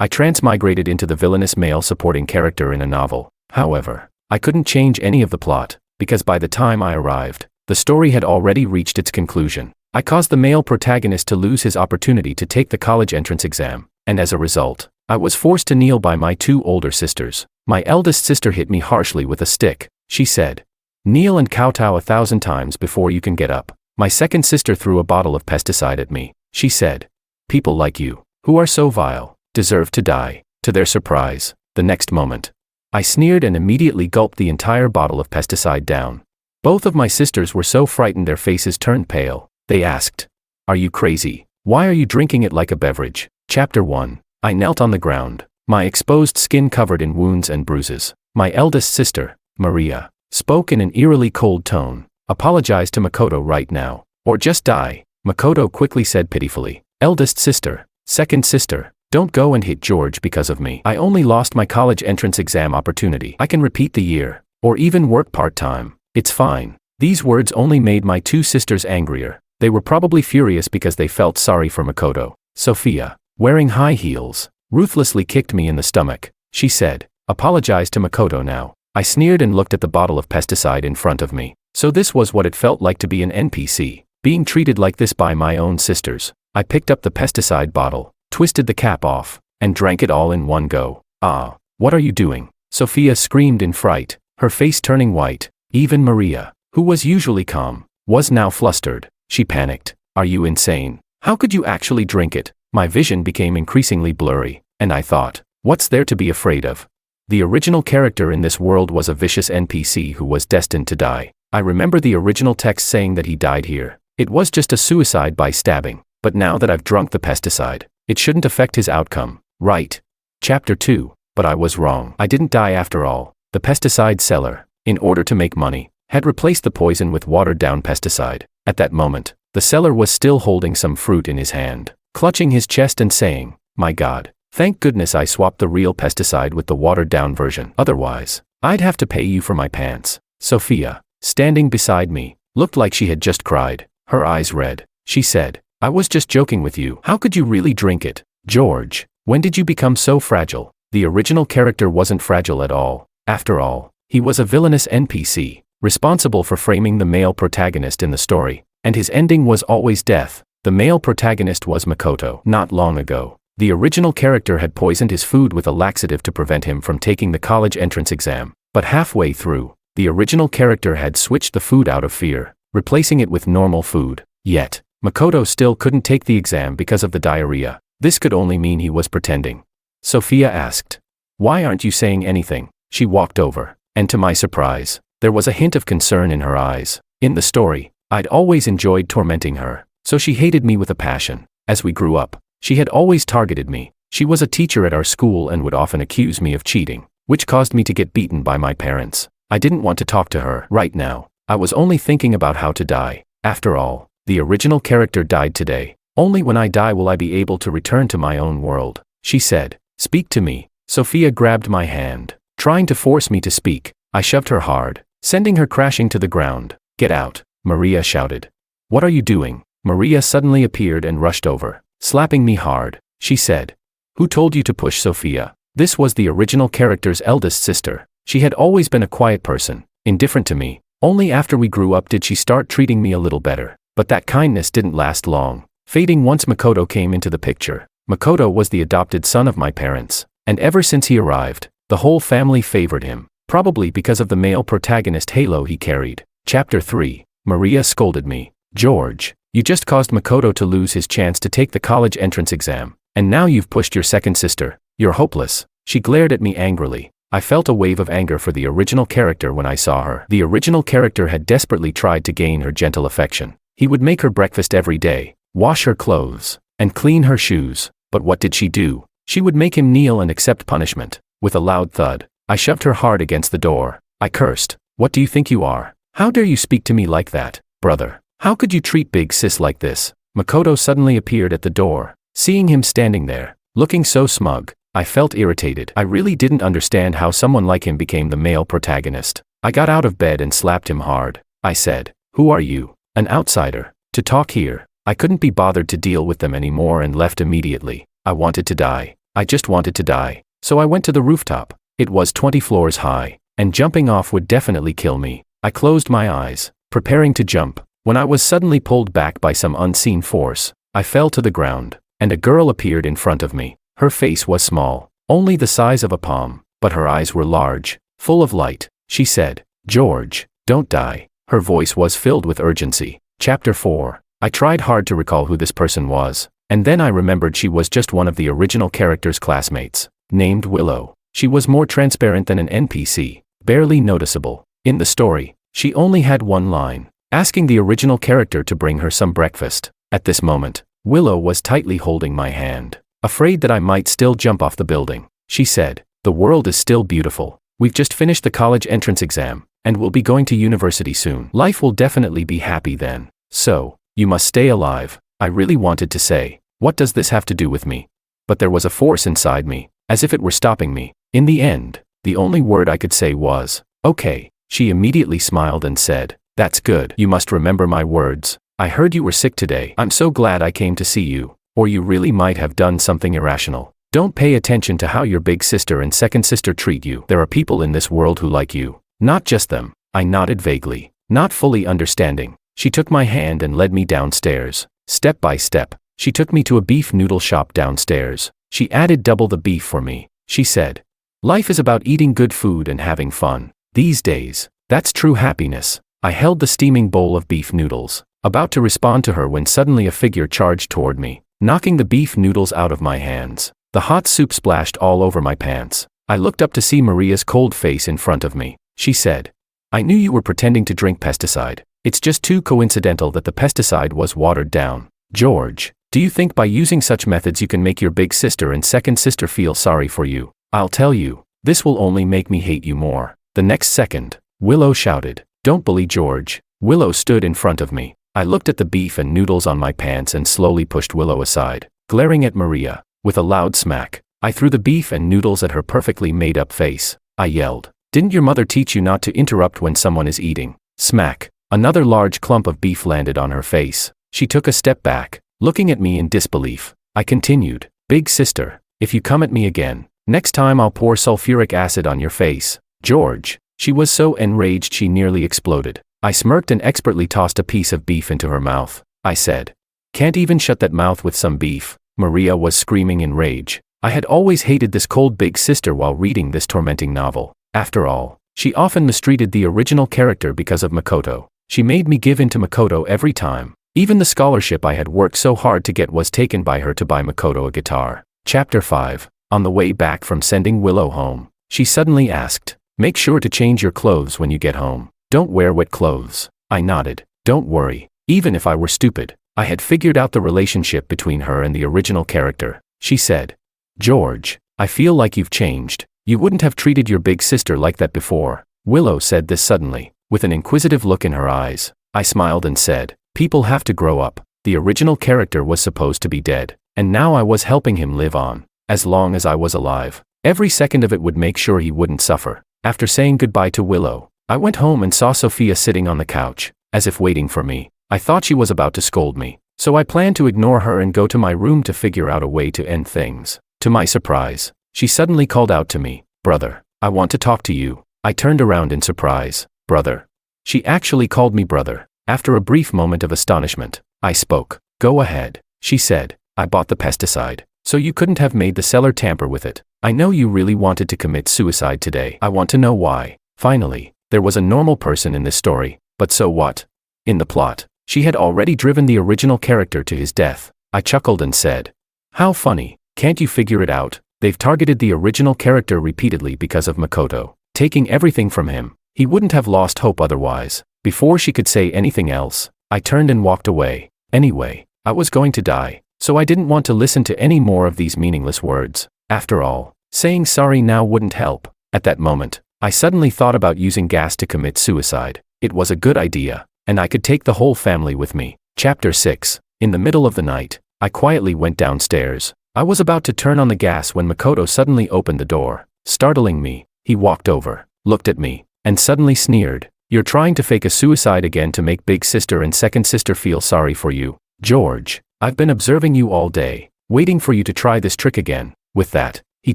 I transmigrated into the villainous male supporting character in a novel. However, I couldn't change any of the plot, because by the time I arrived, the story had already reached its conclusion. I caused the male protagonist to lose his opportunity to take the college entrance exam, and as a result, I was forced to kneel by my 2 older sisters. My eldest sister hit me harshly with a stick. She said, "Kneel and kowtow 1,000 times before you can get up." My second sister threw a bottle of pesticide at me. She said, "People like you, who are so vile, deserve to die." To their surprise, the next moment, I sneered and immediately gulped the entire bottle of pesticide down. Both of my sisters were so frightened their faces turned pale. They asked, "Are you crazy? Why are you drinking it like a beverage?" Chapter 1. I knelt on the ground, my exposed skin covered in wounds and bruises. My eldest sister, Maria, spoke in an eerily cold tone. "Apologize to Makoto right now, or just die." Makoto quickly said pitifully, "Eldest sister, second sister, don't go and hit George because of me. I only lost my college entrance exam opportunity. I can repeat the year, or even work part-time. It's fine." These words only made my 2 sisters angrier. They were probably furious because they felt sorry for Makoto. Sophia, wearing high heels, ruthlessly kicked me in the stomach. She said, "Apologize to Makoto now." I sneered and looked at the bottle of pesticide in front of me. So this was what it felt like to be an NPC, being treated like this by my own sisters. I picked up the pesticide bottle, twisted the cap off, and drank it all in one go. "Ah, what are you doing?" Sophia screamed in fright, her face turning white. Even Maria, who was usually calm, was now flustered. She panicked. "Are you insane? How could you actually drink it?" My vision became increasingly blurry, and I thought, what's there to be afraid of? The original character in this world was a vicious NPC who was destined to die. I remember the original text saying that he died here. It was just a suicide by stabbing, but now that I've drunk the pesticide, it shouldn't affect his outcome, right? Chapter 2. But I was wrong. I didn't die after all. The pesticide seller, in order to make money, had replaced the poison with watered-down pesticide. At that moment, the seller was still holding some fruit in his hand, clutching his chest and saying, "My God, thank goodness I swapped the real pesticide with the watered-down version. Otherwise, I'd have to pay you for my pants." Sophia, standing beside me, looked like she had just cried, her eyes red. She said, "I was just joking with you. How could you really drink it?" George, when did you become so fragile? The original character wasn't fragile at all. After all, he was a villainous NPC, responsible for framing the male protagonist in the story, and his ending was always death. The male protagonist was Makoto. Not long ago, the original character had poisoned his food with a laxative to prevent him from taking the college entrance exam, but halfway through, the original character had switched the food out of fear, replacing it with normal food. Yet, Makoto still couldn't take the exam because of the diarrhea. This could only mean he was pretending. Sophia asked, "Why aren't you saying anything?" She walked over, and to my surprise, there was a hint of concern in her eyes. In the story, I'd always enjoyed tormenting her, so she hated me with a passion. As we grew up, she had always targeted me. She was a teacher at our school and would often accuse me of cheating, which caused me to get beaten by my parents. I didn't want to talk to her. Right now, I was only thinking about how to die. After all, the original character died today. Only when I die will I be able to return to my own world. She said, "Speak to me." Sophia grabbed my hand, trying to force me to speak. I shoved her hard, sending her crashing to the ground. "Get out," Maria shouted. "What are you doing?" Maria suddenly appeared and rushed over, slapping me hard. She said, "Who told you to push Sophia?" This was the original character's eldest sister. She had always been a quiet person, indifferent to me. Only after we grew up did she start treating me a little better. But that kindness didn't last long, fading once Makoto came into the picture. Makoto was the adopted son of my parents, and ever since he arrived, the whole family favored him, probably because of the male protagonist halo he carried. Chapter 3. Maria scolded me. "George, you just caused Makoto to lose his chance to take the college entrance exam, and now you've pushed your second sister. You're hopeless." She glared at me angrily. I felt a wave of anger for the original character when I saw her. The original character had desperately tried to gain her gentle affection. He would make her breakfast every day, wash her clothes, and clean her shoes. But what did she do? She would make him kneel and accept punishment. With a loud thud, I shoved her hard against the door. I cursed. "What do you think you are? How dare you speak to me like that? Brother, how could you treat big sis like this?" Makoto suddenly appeared at the door. Seeing him standing there, looking so smug, I felt irritated. I really didn't understand how someone like him became the male protagonist. I got out of bed and slapped him hard. I said, "Who are you? An outsider, to talk here?" I couldn't be bothered to deal with them anymore and left immediately. I wanted to die. I just wanted to die. So I went to the rooftop. It was 20 floors high, and jumping off would definitely kill me. I closed my eyes, preparing to jump, when I was suddenly pulled back by some unseen force. I fell to the ground, and a girl appeared in front of me. Her face was small, only the size of a palm, but her eyes were large, full of light. She said, "George, don't die." Her voice was filled with urgency. Chapter 4. I tried hard to recall who this person was, and then I remembered she was just one of the original character's classmates, named Willow. She was more transparent than an NPC, barely noticeable. In the story, she only had one line, asking the original character to bring her some breakfast. At this moment, Willow was tightly holding my hand, afraid that I might still jump off the building. She said, "The world is still beautiful. We've just finished the college entrance exam, and we'll be going to university soon. Life will definitely be happy then. So, you must stay alive." I really wanted to say, "What does this have to do with me?" But there was a force inside me, as if it were stopping me. In the end, the only word I could say was, "Okay." She immediately smiled and said, "That's good. You must remember my words. I heard you were sick today. I'm so glad I came to see you, or you really might have done something irrational. Don't pay attention to how your big sister and second sister treat you. There are people in this world who like you, not just them." I nodded vaguely, not fully understanding. She took my hand and led me downstairs. Step by step, she took me to a beef noodle shop downstairs. She added double the beef for me. She said, "Life is about eating good food and having fun. These days, that's true happiness." I held the steaming bowl of beef noodles, about to respond to her when suddenly a figure charged toward me, knocking the beef noodles out of my hands. The hot soup splashed all over my pants. I looked up to see Maria's cold face in front of me. She said, "I knew you were pretending to drink pesticide. It's just too coincidental that the pesticide was watered down. George, do you think by using such methods you can make your big sister and second sister feel sorry for you? I'll tell you, this will only make me hate you more." The next second, Willow shouted, "Don't bully George." Willow stood in front of me. I looked at the beef and noodles on my pants and slowly pushed Willow aside, glaring at Maria. With a loud smack, I threw the beef and noodles at her perfectly made-up face. I yelled, "Didn't your mother teach you not to interrupt when someone is eating?" Smack. Another large clump of beef landed on her face. She took a step back, looking at me in disbelief. I continued, "Big sister, if you come at me again, next time I'll pour sulfuric acid on your face." George. She was so enraged she nearly exploded. I smirked and expertly tossed a piece of beef into her mouth. I said, "Can't even shut that mouth with some beef." Maria was screaming in rage. I had always hated this cold big sister while reading this tormenting novel. After all, she often mistreated the original character because of Makoto. She made me give in to Makoto every time. Even the scholarship I had worked so hard to get was taken by her to buy Makoto a guitar. Chapter 5. On the way back from sending Willow home, she suddenly asked, "Make sure to change your clothes when you get home. Don't wear wet clothes." I nodded. Don't worry, even if I were stupid, I had figured out the relationship between her and the original character. She said, "George, I feel like you've changed. You wouldn't have treated your big sister like that before." Willow said this suddenly, with an inquisitive look in her eyes. I smiled and said, "People have to grow up." The original character was supposed to be dead, and now I was helping him live on. As long as I was alive, every second of it would make sure he wouldn't suffer. After saying goodbye to Willow, I went home and saw Sophia sitting on the couch, as if waiting for me. I thought she was about to scold me, so I planned to ignore her and go to my room to figure out a way to end things. To my surprise, she suddenly called out to me, "Brother, I want to talk to you." I turned around in surprise. "Brother?" She actually called me brother. After a brief moment of astonishment, I spoke. "Go ahead," she said. "I bought the pesticide, so you couldn't have made the seller tamper with it. I know you really wanted to commit suicide today. I want to know why." Finally, there was a normal person in this story, but so what? In the plot, she had already driven the original character to his death. I chuckled and said, "How funny, can't you figure it out? They've targeted the original character repeatedly because of Makoto, taking everything from him. He wouldn't have lost hope otherwise." Before she could say anything else, I turned and walked away. Anyway, I was going to die, so I didn't want to listen to any more of these meaningless words. After all, saying sorry now wouldn't help. At that moment, I suddenly thought about using gas to commit suicide. It was a good idea, and I could take the whole family with me. Chapter 6. In the middle of the night, I quietly went downstairs. I was about to turn on the gas when Makoto suddenly opened the door. Startling me, he walked over, looked at me, and suddenly sneered, "You're trying to fake a suicide again to make big sister and second sister feel sorry for you. George, I've been observing you all day, waiting for you to try this trick again." With that, he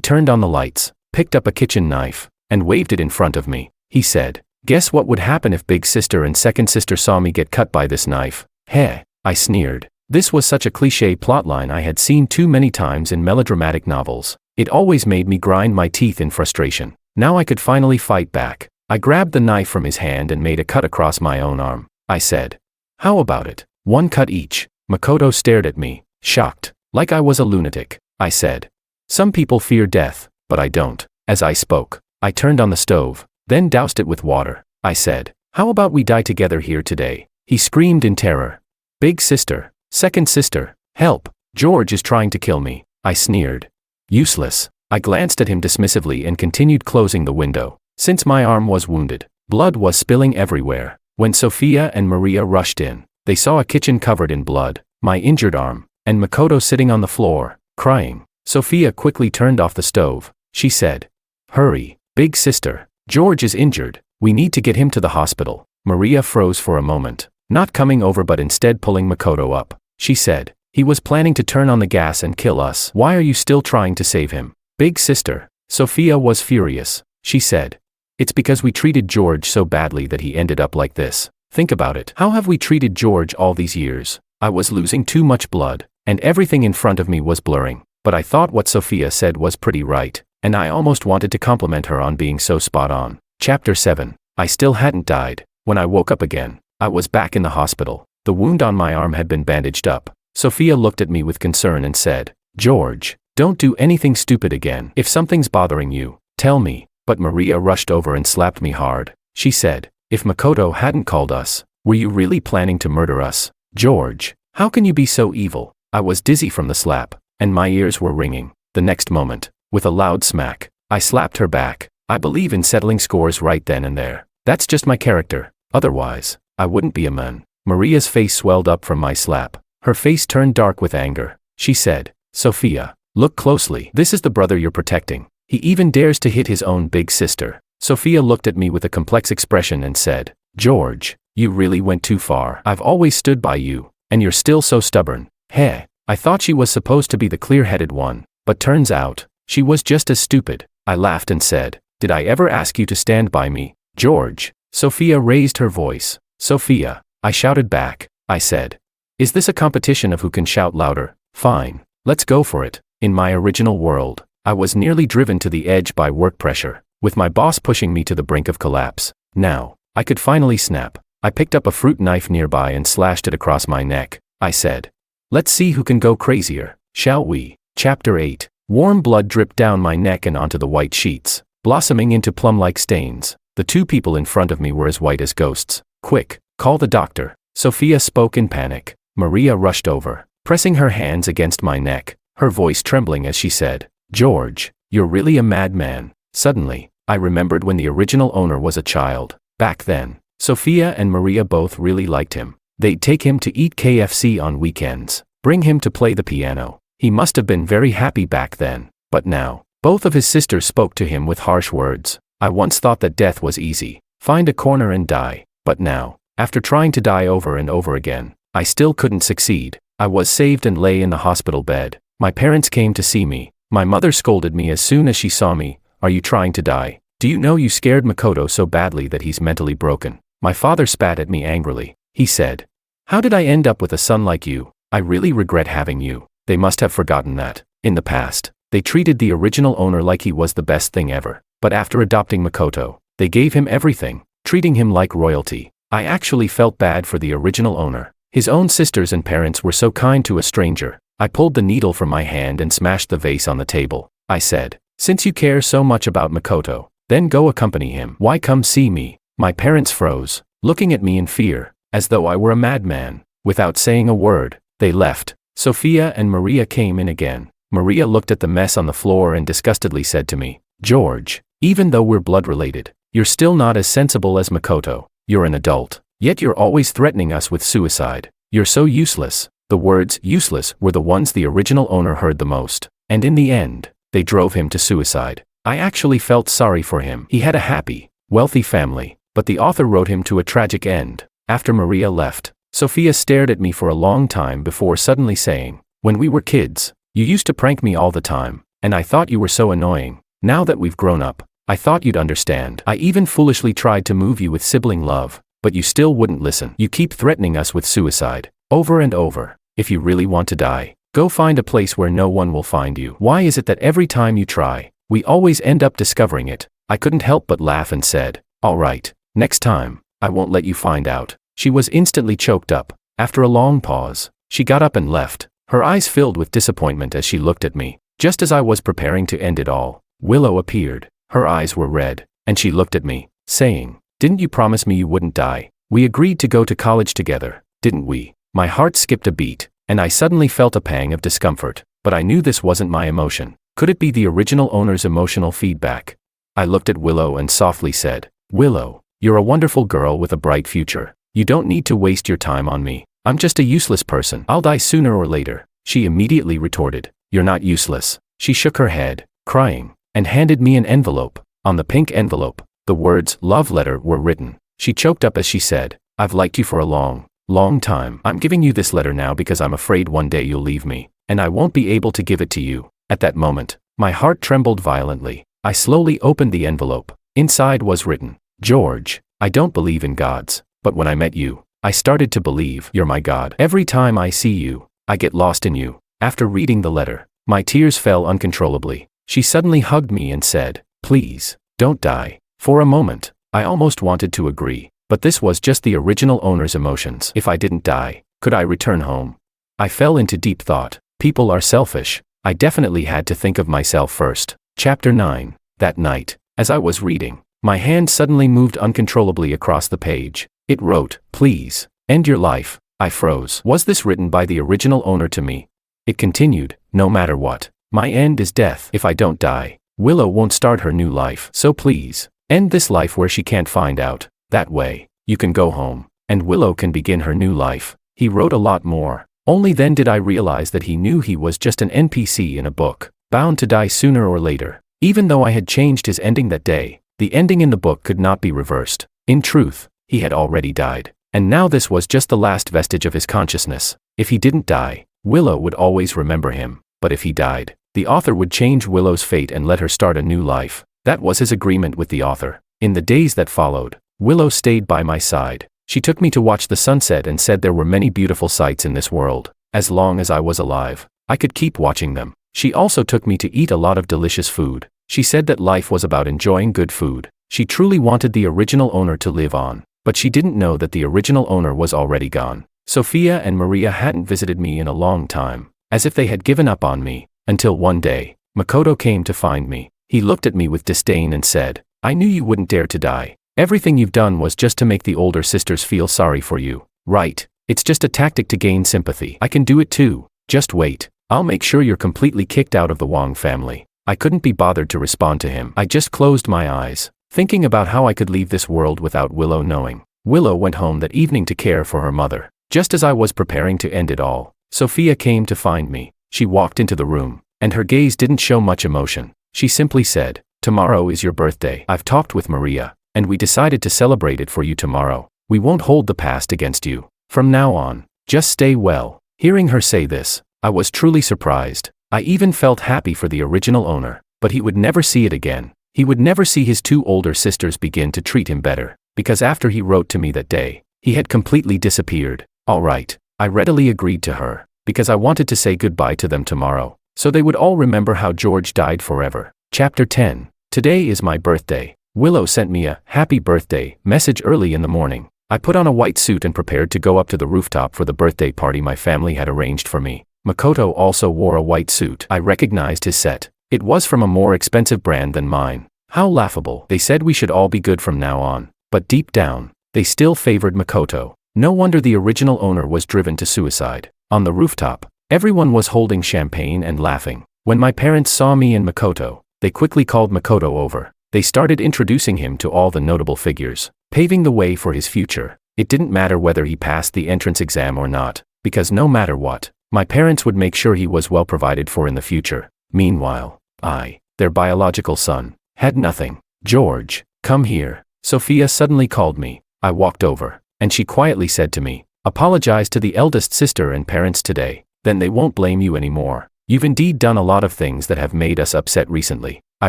turned on the lights, picked up a kitchen knife, and waved it in front of me. He said, "Guess what would happen if big sister and second sister saw me get cut by this knife?" Heh, I sneered. This was such a cliché plotline I had seen too many times in melodramatic novels. It always made me grind my teeth in frustration. Now I could finally fight back. I grabbed the knife from his hand and made a cut across my own arm. I said, "How about it? One cut each." Makoto stared at me, shocked, like I was a lunatic. I said, "Some people fear death, but I don't." As I spoke, I turned on the stove, then doused it with water. I said, "How about we die together here today?" He screamed in terror. "Big sister, second sister, help, George is trying to kill me." I sneered. "Useless." I glanced at him dismissively and continued closing the window. Since my arm was wounded, blood was spilling everywhere. When Sophia and Maria rushed in, they saw a kitchen covered in blood, my injured arm, and Makoto sitting on the floor, crying. Sophia quickly turned off the stove. She said, "Hurry, big sister, George is injured. We need to get him to the hospital." Maria froze for a moment, not coming over but instead pulling Makoto up. She said, "He was planning to turn on the gas and kill us. Why are you still trying to save him?" "Big sister." Sophia was furious. She said, "It's because we treated George so badly that he ended up like this. Think about it. How have we treated George all these years?" I was losing too much blood, and everything in front of me was blurring, but I thought what Sophia said was pretty right, and I almost wanted to compliment her on being so spot on. Chapter 7. I still hadn't died. When I woke up again, I was back in the hospital. The wound on my arm had been bandaged up. Sophia looked at me with concern and said, "George, don't do anything stupid again. If something's bothering you, tell me." But Maria rushed over and slapped me hard. She said, "If Makoto hadn't called us, were you really planning to murder us? George, how can you be so evil?" I was dizzy from the slap, and my ears were ringing. The next moment, with a loud smack, I slapped her back. I believe in settling scores right then and there. That's just my character. Otherwise, I wouldn't be a man. Maria's face swelled up from my slap. Her face turned dark with anger. She said, "Sophia, look closely. This is the brother you're protecting. He even dares to hit his own big sister." Sophia looked at me with a complex expression and said, "George, you really went too far. I've always stood by you, and you're still so stubborn." Heh, I thought she was supposed to be the clear-headed one, but turns out, she was just as stupid. I laughed and said, "Did I ever ask you to stand by me, George?" Sophia raised her voice. "Sophia," I shouted back. I said, "Is this a competition of who can shout louder? Fine, let's go for it." In my original world, I was nearly driven to the edge by work pressure, with my boss pushing me to the brink of collapse. Now, I could finally snap. I picked up a fruit knife nearby and slashed it across my neck. I said, "Let's see who can go crazier, shall we?" Chapter 8. Warm blood dripped down my neck and onto the white sheets, blossoming into plum-like stains. The two people in front of me were as white as ghosts. "Quick, call the doctor." Sophia spoke in panic. Maria rushed over, pressing her hands against my neck, her voice trembling as she said, "George, you're really a madman." Suddenly, I remembered when the original owner was a child. Back then, Sophia and Maria both really liked him. They'd take him to eat KFC on weekends, bring him to play the piano. He must have been very happy back then. But now, both of his sisters spoke to him with harsh words. I once thought that death was easy. Find a corner and die. But now, after trying to die over and over again, I still couldn't succeed. I was saved and lay in the hospital bed. My parents came to see me. My mother scolded me as soon as she saw me. "Are you trying to die? Do you know you scared Makoto so badly that he's mentally broken?" My father spat at me angrily. He said, "How did I end up with a son like you? I really regret having you." They must have forgotten that, in the past, they treated the original owner like he was the best thing ever. But after adopting Makoto, they gave him everything, treating him like royalty. I actually felt bad for the original owner. His own sisters and parents were so kind to a stranger. I pulled the needle from my hand and smashed the vase on the table. I said, "Since you care so much about Makoto, then go accompany him. Why come see me?" My parents froze, looking at me in fear, as though I were a madman. Without saying a word, they left. Sophia and Maria came in again. Maria looked at the mess on the floor and disgustedly said to me, "George, even though we're blood-related, you're still not as sensible as Makoto. You're an adult, yet you're always threatening us with suicide. You're so useless." The words "useless" were the ones the original owner heard the most, and in the end, they drove him to suicide. I actually felt sorry for him. He had a happy, wealthy family, but the author wrote him to a tragic end. After Maria left, Sophia stared at me for a long time before suddenly saying, "When we were kids, you used to prank me all the time, And I thought you were so annoying. Now that we've grown up, I thought you'd understand. I even foolishly tried to move you with sibling love, but you still wouldn't listen. You keep threatening us with suicide, over and over. If you really want to die, go find a place where no one will find you. Why is it that every time you try, we always end up discovering it? I couldn't help but laugh and said, all right, next time, I won't let you find out. She was instantly choked up. After a long pause, she got up and left, her eyes filled with disappointment as she looked at me. Just as I was preparing to end it all, Willow appeared. Her eyes were red, and she looked at me, saying, didn't you promise me you wouldn't die? We agreed to go to college together, didn't we? My heart skipped a beat, and I suddenly felt a pang of discomfort, but I knew this wasn't my emotion. Could it be the original owner's emotional feedback? I looked at Willow and softly said, Willow, you're a wonderful girl with a bright future. You don't need to waste your time on me. I'm just a useless person. I'll die sooner or later. She immediately retorted, you're not useless. She shook her head, crying, and handed me an envelope. On the pink envelope, the words love letter were written. She choked up as she said, I've liked you for a long time. I'm giving you this letter now because I'm afraid one day you'll leave me, and I won't be able to give it to you. At that moment, my heart trembled violently. I slowly opened the envelope. Inside was written, George, I don't believe in gods, but when I met you, I started to believe. You're my God. Every time I see you, I get lost in you. After reading the letter, my tears fell uncontrollably. She suddenly hugged me and said, please, don't die. For a moment, I almost wanted to agree, but this was just the original owner's emotions. If I didn't die, could I return home? I fell into deep thought. People are selfish. I definitely had to think of myself first. Chapter 9. That night, as I was reading, my hand suddenly moved uncontrollably across the page. It wrote, please, end your life. I froze. Was this written by the original owner to me? It continued, no matter what, my end is death. If I don't die, Willow won't start her new life. So please, end this life where she can't find out. That way, you can go home, and Willow can begin her new life. He wrote a lot more. Only then did I realize that he knew he was just an NPC in a book, bound to die sooner or later. Even though I had changed his ending that day, the ending in the book could not be reversed. In truth, he had already died, and now this was just the last vestige of his consciousness. If he didn't die, Willow would always remember him, but if he died, the author would change Willow's fate and let her start a new life. That was his agreement with the author. In the days that followed, Willow stayed by my side. She took me to watch the sunset and said there were many beautiful sights in this world. As long as I was alive, I could keep watching them. She also took me to eat a lot of delicious food. She said that life was about enjoying good food. She truly wanted the original owner to live on, but she didn't know that the original owner was already gone. Sophia and Maria hadn't visited me in a long time, as if they had given up on me, until one day, Makoto came to find me. He looked at me with disdain and said, I knew you wouldn't dare to die. Everything you've done was just to make the older sisters feel sorry for you. Right, it's just a tactic to gain sympathy. I can do it too. Just wait. I'll make sure you're completely kicked out of the Wong family. I couldn't be bothered to respond to him. I just closed my eyes, thinking about how I could leave this world without Willow knowing. Willow went home that evening to care for her mother. Just as I was preparing to end it all, Sophia came to find me. She walked into the room, and her gaze didn't show much emotion. She simply said, tomorrow is your birthday. I've talked with Maria, and we decided to celebrate it for you tomorrow. We won't hold the past against you. From now on, just stay well. Hearing her say this, I was truly surprised. I even felt happy for the original owner, but he would never see it again. He would never see his two older sisters begin to treat him better, because after he wrote to me that day, he had completely disappeared. All right, I readily agreed to her, because I wanted to say goodbye to them tomorrow, so they would all remember how George died forever. Chapter 10. Today is my birthday. Willow sent me a happy birthday message early in the morning. I put on a white suit and prepared to go up to the rooftop for the birthday party my family had arranged for me. Makoto also wore a white suit. I recognized his set. It was from a more expensive brand than mine. How laughable. They said we should all be good from now on, but deep down, they still favored Makoto. No wonder the original owner was driven to suicide. On the rooftop, everyone was holding champagne and laughing. When my parents saw me and Makoto, they quickly called Makoto over. They started introducing him to all the notable figures, paving the way for his future. It didn't matter whether he passed the entrance exam or not, because no matter what, my parents would make sure he was well provided for in the future. Meanwhile, I, their biological son, had nothing. George, come here. Sophia suddenly called me. I walked over, and she quietly said to me, apologize to the eldest sister and parents today, then they won't blame you anymore. You've indeed done a lot of things that have made us upset recently, I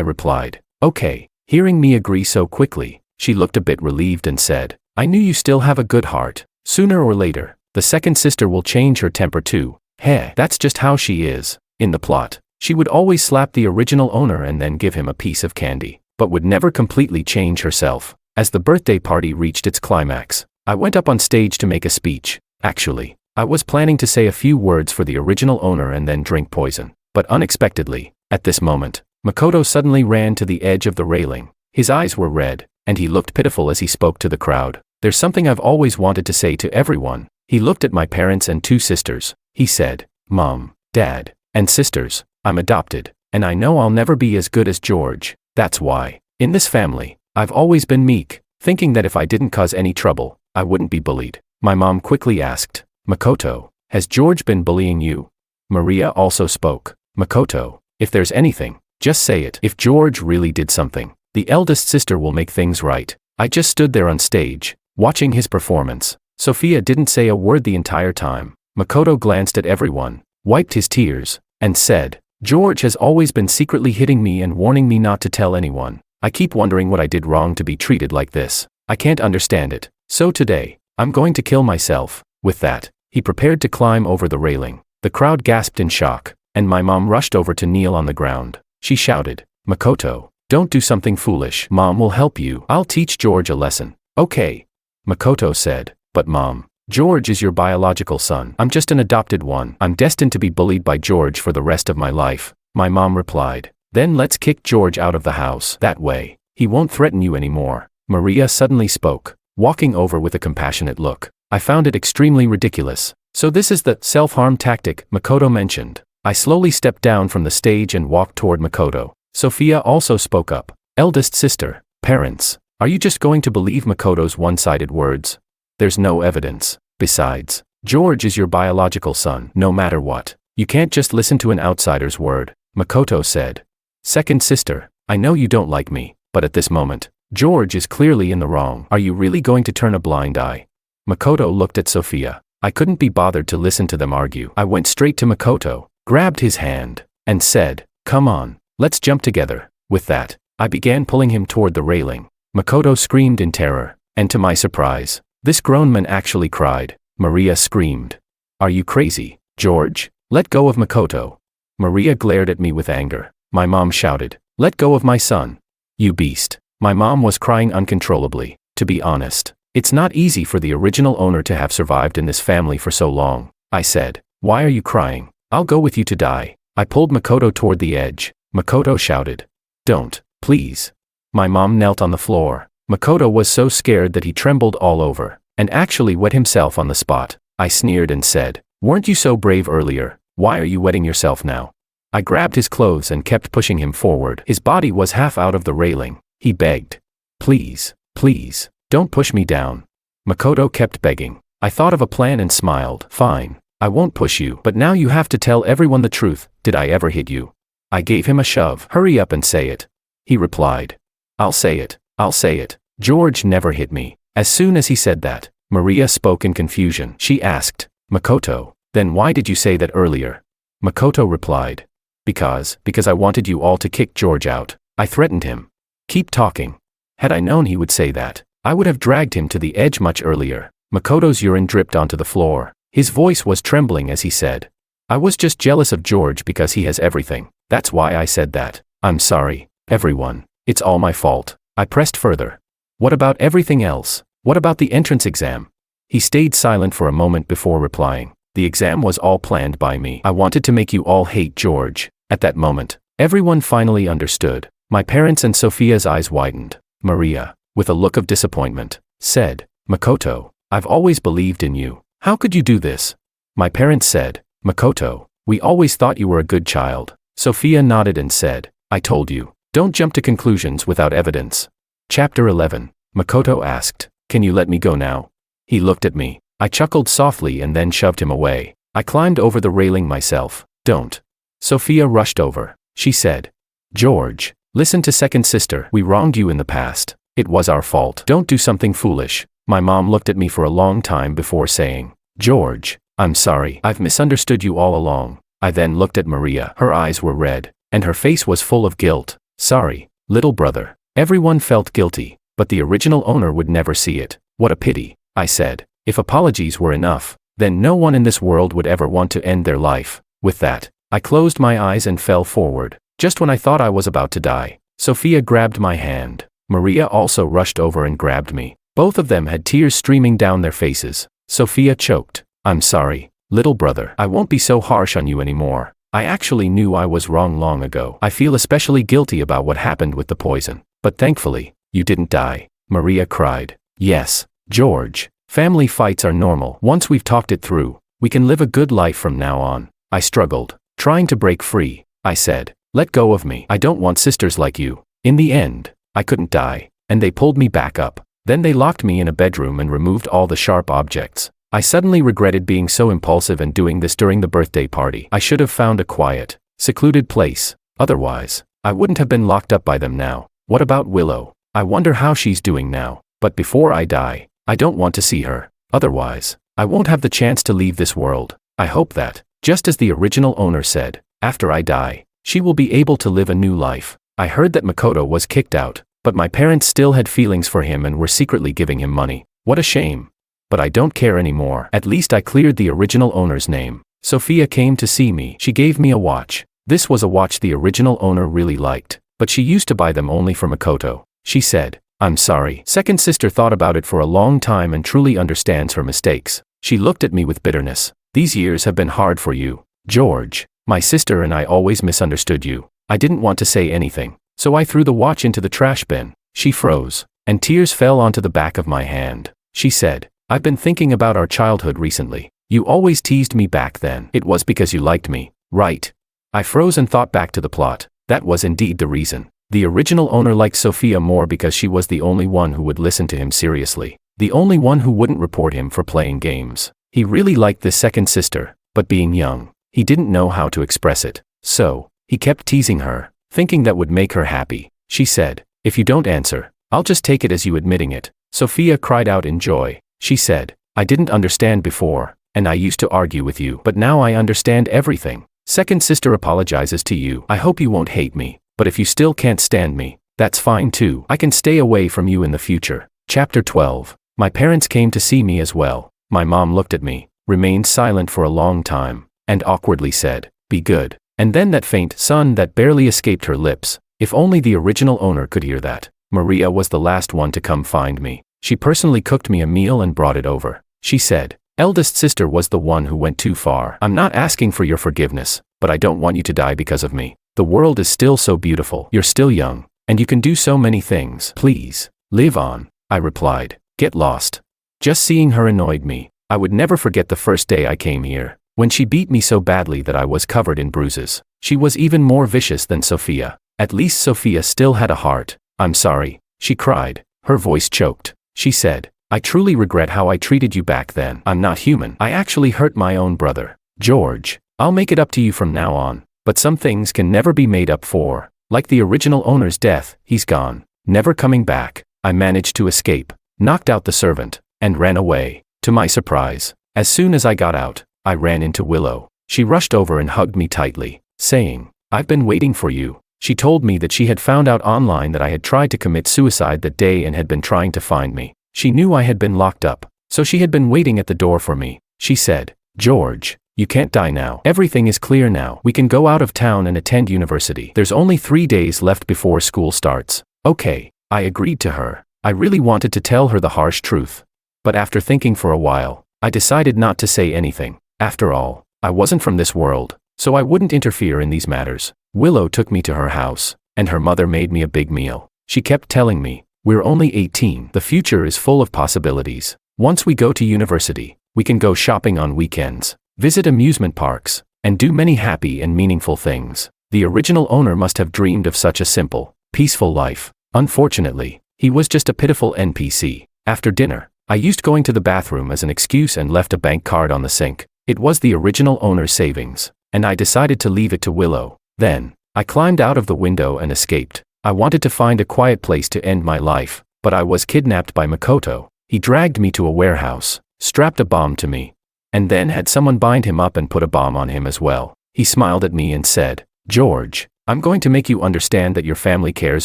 replied. Okay. Hearing me agree so quickly, she looked a bit relieved and said, I knew you still have a good heart. Sooner or later, the second sister will change her temper too. Heh, that's just how she is. In the plot, she would always slap the original owner and then give him a piece of candy, but would never completely change herself. As the birthday party reached its climax, I went up on stage to make a speech. Actually, I was planning to say a few words for the original owner and then drink poison. But unexpectedly, at this moment, Makoto suddenly ran to the edge of the railing. His eyes were red, and he looked pitiful as he spoke to the crowd. There's something I've always wanted to say to everyone. He looked at my parents and 2 sisters. He said, Mom, Dad, and sisters, I'm adopted, and I know I'll never be as good as George. That's why, in this family, I've always been meek, thinking that if I didn't cause any trouble, I wouldn't be bullied. My mom quickly asked, Makoto, has George been bullying you? Maria also spoke. Makoto, if there's anything, just say it. If George really did something, the eldest sister will make things right. I just stood there on stage, watching his performance. Sophia didn't say a word the entire time. Makoto glanced at everyone, wiped his tears, and said, George has always been secretly hitting me and warning me not to tell anyone. I keep wondering what I did wrong to be treated like this. I can't understand it. So today, I'm going to kill myself. With that, he prepared to climb over the railing. The crowd gasped in shock, and my mom rushed over to kneel on the ground. She shouted, Makoto, don't do something foolish. Mom will help you. I'll teach George a lesson. Okay. Makoto said, but Mom, George is your biological son. I'm just an adopted one. I'm destined to be bullied by George for the rest of my life. My mom replied, then let's kick George out of the house. That way, he won't threaten you anymore. Maria suddenly spoke, walking over with a compassionate look. I found it extremely ridiculous. So this is the self-harm tactic Makoto mentioned. I slowly stepped down from the stage and walked toward Makoto. Sophia also spoke up. Eldest sister, parents, are you just going to believe Makoto's one-sided words? There's no evidence. Besides, George is your biological son, no matter what. You can't just listen to an outsider's word, Makoto said. Second sister, I know you don't like me, but at this moment, George is clearly in the wrong. Are you really going to turn a blind eye? Makoto looked at Sophia. I couldn't be bothered to listen to them argue. I went straight to Makoto, grabbed his hand, and said, come on, let's jump together. With that, I began pulling him toward the railing. Makoto screamed in terror, and to my surprise, this grown man actually cried. Maria screamed. Are you crazy, George? Let go of Makoto. Maria glared at me with anger. My mom shouted, let go of my son. You beast. My mom was crying uncontrollably. To be honest, it's not easy for the original owner to have survived in this family for so long. I said, why are you crying? I'll go with you to die. I pulled Makoto toward the edge. Makoto shouted, don't, please. My mom knelt on the floor. Makoto was so scared that he trembled all over, and actually wet himself on the spot. I sneered and said, weren't you so brave earlier? Why are you wetting yourself now? I grabbed his clothes and kept pushing him forward. His body was half out of the railing. He begged, please, please, don't push me down. Makoto kept begging. I thought of a plan and smiled. Fine, I won't push you, but now you have to tell everyone the truth. Did I ever hit you? I gave him a shove. Hurry up and say it. He replied, I'll say it. I'll say it. George never hit me. As soon as he said that, Maria spoke in confusion. She asked, Makoto, then why did you say that earlier? Makoto replied, because I wanted you all to kick George out. I threatened him. Keep talking. Had I known he would say that, I would have dragged him to the edge much earlier. Makoto's urine dripped onto the floor. His voice was trembling as he said, I was just jealous of George because he has everything. That's why I said that. I'm sorry, everyone. It's all my fault. I pressed further. What about everything else? What about the entrance exam? He stayed silent for a moment before replying. The exam was all planned by me. I wanted to make you all hate George. At that moment, everyone finally understood. My parents and Sophia's eyes widened. Maria, with a look of disappointment, said, Makoto, I've always believed in you. How could you do this? My parents said, Makoto, we always thought you were a good child. Sophia nodded and said, I told you. Don't jump to conclusions without evidence. Chapter 11. Makoto asked, can you let me go now? He looked at me. I chuckled softly and then shoved him away. I climbed over the railing myself. Don't. Sophia rushed over. She said, George, listen to second sister. We wronged you in the past. It was our fault. Don't do something foolish. My mom looked at me for a long time before saying, George, I'm sorry. I've misunderstood you all along. I then looked at Maria. Her eyes were red, and her face was full of guilt. Sorry, little brother. Everyone felt guilty, but the original owner would never see it. What a pity, I said. If apologies were enough, then no one in this world would ever want to end their life. With that, I closed my eyes and fell forward. Just when I thought I was about to die, Sophia grabbed my hand. Maria also rushed over and grabbed me. Both of them had tears streaming down their faces. Sophia choked. I'm sorry, little brother. I won't be so harsh on you anymore. I actually knew I was wrong long ago. I feel especially guilty about what happened with the poison. But thankfully, you didn't die. Maria cried. Yes, George. Family fights are normal. Once we've talked it through, we can live a good life from now on. I struggled, trying to break free. I said, let go of me. I don't want sisters like you. In the end, I couldn't die, and they pulled me back up. Then they locked me in a bedroom and removed all the sharp objects. I suddenly regretted being so impulsive and doing this during the birthday party. I should have found a quiet, secluded place. Otherwise, I wouldn't have been locked up by them now. What about Willow? I wonder how she's doing now. But before I die, I don't want to see her. Otherwise, I won't have the chance to leave this world. I hope that, just as the original owner said, after I die, she will be able to live a new life. I heard that Makoto was kicked out, but my parents still had feelings for him and were secretly giving him money. What a shame. But I don't care anymore. At least I cleared the original owner's name. Sophia came to see me. She gave me a watch. This was a watch the original owner really liked, but she used to buy them only for Makoto. She said, I'm sorry. Second sister thought about it for a long time and truly understands her mistakes. She looked at me with bitterness. These years have been hard for you, George. My sister and I always misunderstood you. I didn't want to say anything, so I threw the watch into the trash bin. She froze, and tears fell onto the back of my hand. She said, I've been thinking about our childhood recently. You always teased me back then. It was because you liked me, right? I froze and thought back to the plot. That was indeed the reason. The original owner liked Sophia more because she was the only one who would listen to him seriously. The only one who wouldn't report him for playing games. He really liked this second sister, but being young, he didn't know how to express it. So, he kept teasing her, thinking that would make her happy. She said, if you don't answer, I'll just take it as you admitting it. Sophia cried out in joy. She said, I didn't understand before, and I used to argue with you, but now I understand everything. Second sister apologizes to you. I hope you won't hate me, but if you still can't stand me, that's fine too. I can stay away from you in the future. Chapter 12. My parents came to see me as well. My mom looked at me, remained silent for a long time, and awkwardly said, be good. And then that faint "son" that barely escaped her lips. If only the original owner could hear that. Maria was the last one to come find me. She personally cooked me a meal and brought it over. She said, eldest sister was the one who went too far. I'm not asking for your forgiveness, but I don't want you to die because of me. The world is still so beautiful. You're still young, and you can do so many things. Please, live on. I replied, get lost. Just seeing her annoyed me. I would never forget the first day I came here, when she beat me so badly that I was covered in bruises. She was even more vicious than Sophia. At least Sophia still had a heart. I'm sorry, she cried, her voice choked. She said, I truly regret how I treated you back then. I'm not human. I actually hurt my own brother. George, I'll make it up to you from now on, but some things can never be made up for. Like the original owner's death, he's gone, never coming back. I managed to escape, knocked out the servant, and ran away. To my surprise, as soon as I got out, I ran into Willow. She rushed over and hugged me tightly, saying, I've been waiting for you. She told me that she had found out online that I had tried to commit suicide that day and had been trying to find me. She knew I had been locked up, so she had been waiting at the door for me. She said, George, you can't die now. Everything is clear now. We can go out of town and attend university. There's only 3 days left before school starts. Okay, I agreed to her. I really wanted to tell her the harsh truth. But after thinking for a while, I decided not to say anything. After all, I wasn't from this world, so I wouldn't interfere in these matters. Willow took me to her house, and her mother made me a big meal. She kept telling me, we're only 18. The future is full of possibilities. Once we go to university, we can go shopping on weekends, visit amusement parks, and do many happy and meaningful things. The original owner must have dreamed of such a simple, peaceful life. Unfortunately, he was just a pitiful NPC. After dinner, I used going to the bathroom as an excuse and left a bank card on the sink. It was the original owner's savings, and I decided to leave it to Willow. Then, I climbed out of the window and escaped. I wanted to find a quiet place to end my life, but I was kidnapped by Makoto. He dragged me to a warehouse, strapped a bomb to me, and then had someone bind him up and put a bomb on him as well. He smiled at me and said, "George, I'm going to make you understand that your family cares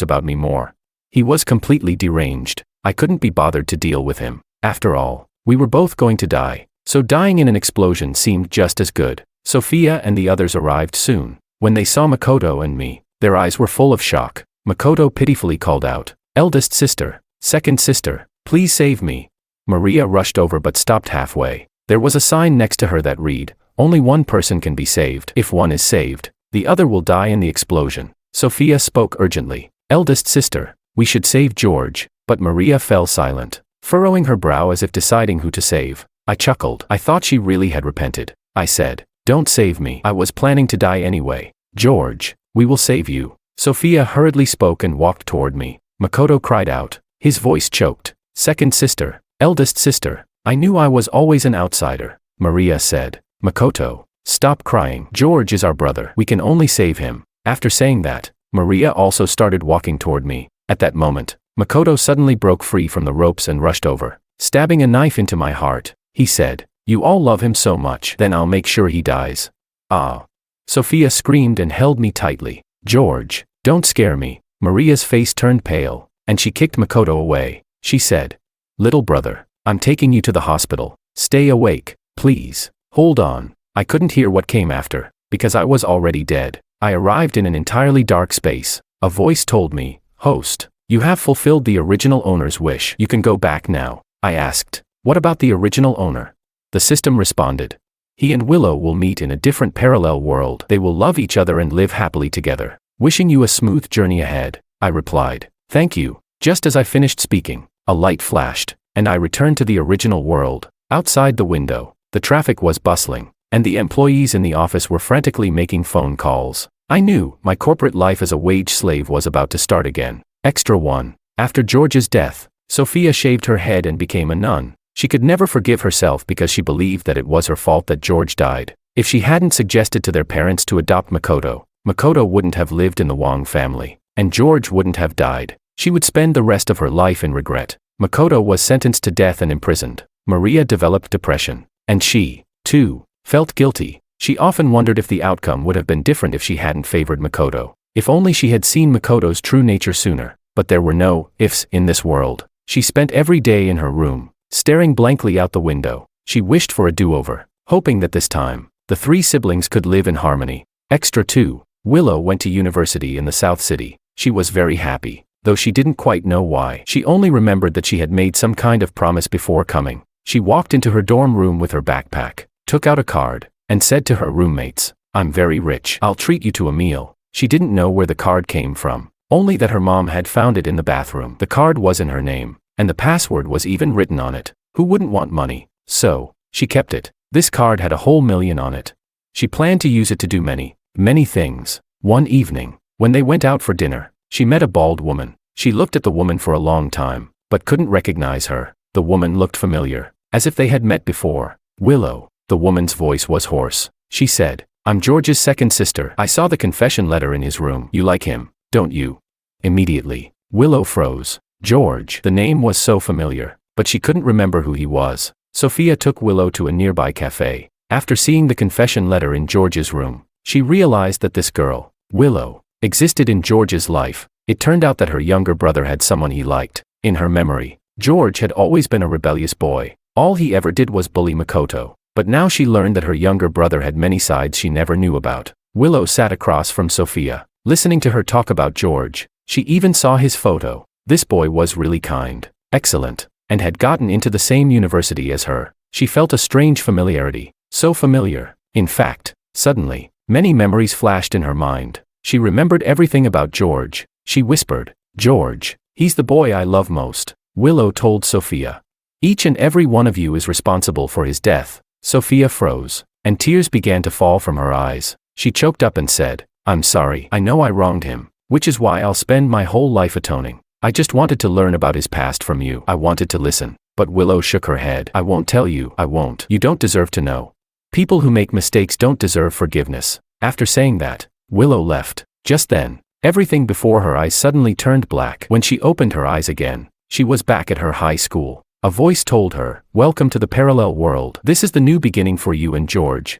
about me more." He was completely deranged. I couldn't be bothered to deal with him. After all, we were both going to die, so dying in an explosion seemed just as good. Sophia and the others arrived soon. When they saw Makoto and me, their eyes were full of shock. Makoto pitifully called out, "Eldest sister, second sister, please save me." Maria rushed over but stopped halfway. There was a sign next to her that read, "Only one person can be saved. If one is saved, the other will die in the explosion." Sophia spoke urgently, "Eldest sister, we should save George," but Maria fell silent, furrowing her brow as if deciding who to save. I chuckled. I thought she really had repented. I said, "Don't save me. I was planning to die anyway." "George, we will save you." Sophia hurriedly spoke and walked toward me. Makoto cried out, his voice choked, "Second sister, eldest sister, I knew I was always an outsider." Maria said, "Makoto, stop crying. George is our brother. We can only save him." After saying that, Maria also started walking toward me. At that moment, Makoto suddenly broke free from the ropes and rushed over, stabbing a knife into my heart. He said, "You all love him so much, then I'll make sure he dies." "Ah!" Sophia screamed and held me tightly. "George, don't scare me." Maria's face turned pale, and she kicked Makoto away. She said, "Little brother, I'm taking you to the hospital. Stay awake, please. Hold on." I couldn't hear what came after, because I was already dead. I arrived in an entirely dark space. A voice told me, "Host, you have fulfilled the original owner's wish. You can go back now." I asked, "What about the original owner?" The system responded, "He and Willow will meet in a different parallel world. They will love each other and live happily together. Wishing you a smooth journey ahead." I replied, "Thank you." Just as I finished speaking, a light flashed, and I returned to the original world. Outside the window, the traffic was bustling, and the employees in the office were frantically making phone calls. I knew my corporate life as a wage slave was about to start again. Extra 1. After George's death, Sophia shaved her head and became a nun. She could never forgive herself because she believed that it was her fault that George died. If she hadn't suggested to their parents to adopt Makoto, Makoto wouldn't have lived in the Wong family, and George wouldn't have died. She would spend the rest of her life in regret. Makoto was sentenced to death and imprisoned. Maria developed depression, and she, too, felt guilty. She often wondered if the outcome would have been different if she hadn't favored Makoto. If only she had seen Makoto's true nature sooner. But there were no ifs in this world. She spent every day in her room, staring blankly out the window. She wished for a do-over, hoping that this time, the 3 siblings could live in harmony. Extra 2. Willow went to university in the South City. She was very happy, though she didn't quite know why. She only remembered that she had made some kind of promise before coming. She walked into her dorm room with her backpack, took out a card, and said to her roommates, "I'm very rich. I'll treat you to a meal." She didn't know where the card came from, only that her mom had found it in the bathroom. The card was in her name, and the password was even written on it. Who wouldn't want money? So, she kept it. This card had a whole million on it. She planned to use it to do many, many things. One evening, when they went out for dinner, she met a bald woman. She looked at the woman for a long time, but couldn't recognize her. The woman looked familiar, as if they had met before. "Willow." The woman's voice was hoarse. She said, "I'm George's second sister. I saw the confession letter in his room. You like him, don't you?" Immediately, Willow froze. George. The name was so familiar, but she couldn't remember who he was. Sophia took Willow to a nearby cafe. After seeing the confession letter in George's room, she realized that this girl, Willow, existed in George's life. It turned out that her younger brother had someone he liked. In her memory, George had always been a rebellious boy. All he ever did was bully Makoto. But now she learned that her younger brother had many sides she never knew about. Willow sat across from Sophia, listening to her talk about George. She even saw his photo. This boy was really kind, excellent, and had gotten into the same university as her. She felt a strange familiarity, so familiar. In fact, suddenly, many memories flashed in her mind. She remembered everything about George. She whispered, "George, he's the boy I love most." Willow told Sophia, "Each and every one of you is responsible for his death." Sophia froze, and tears began to fall from her eyes. She choked up and said, "I'm sorry. I know I wronged him, which is why I'll spend my whole life atoning. I just wanted to learn about his past from you. I wanted to listen." But Willow shook her head. "I won't tell you. I won't. You don't deserve to know. People who make mistakes don't deserve forgiveness." After saying that, Willow left. Just then, everything before her eyes suddenly turned black. When she opened her eyes again, she was back at her high school. A voice told her, "Welcome to the parallel world. This is the new beginning for you and George."